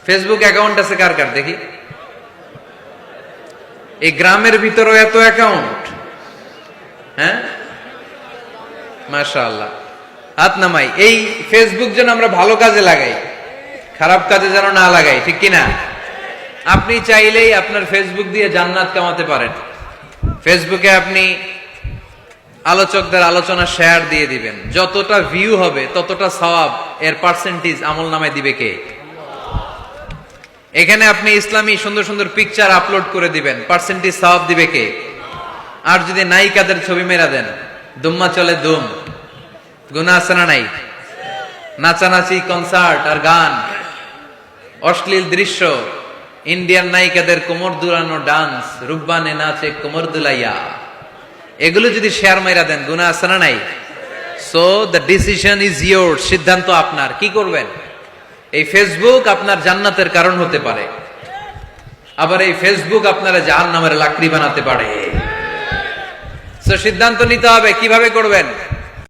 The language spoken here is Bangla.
ফেসবুক অ্যাকাউন্ট আছে কার কার দেখি? এই গ্রামের ভিতরেও এত অ্যাকাউন্ট? হ্যাঁ, মাশাআল্লাহ, হাত নামাই। এই ফেসবুক যেন আমরা ভালো কাজে লাগাই, খারাপ কাজে যেন না লাগাই, ঠিক কিনা? আপনি চাইলেই আপনার ফেসবুক দিয়ে জান্নাত কামাতে পারেন। ফেসবুকে আপনি আলোচকদের আলোচনা শেয়ার দিয়ে দিবেন, যতটা ভিউ হবে ততটা সওয়াব এর পার্সেন্টেজ আমল নামায় দিবে কে? এখানে আপনি ইসলামী সুন্দর সুন্দর পিকচার আপলোড করে দিবেন, পার্সেন্টেজ সওয়াব দিবে কে? আর যদি নায়িকাদের ছবি মেরা দেন, দুম্মা চলে দুম, গুনাহ আছে না নাই? নাচানাচি, কনসার্ট আর গান, অশ্লীল দৃশ্য, ইন্ডিয়ান নায়িকাদের কোমর দুলানো ডান্স, রুব্বানে নাচে কোমর দুলাইয়া, এগুলো যদি শেয়ার মাইরা দেন, গুনাহ আছে না নাই? So the decision is your, সিদ্ধান্ত আপনার। কি করবেন? এই ফেসবুক আপনার জান্নাতের কারণ হতে পারে, আবার এই ফেসবুক আপনারা জাহান্নামের লাকড়ি বানাতে পারে। সো সিদ্ধান্ত নিতে হবে, কিভাবে করবেন।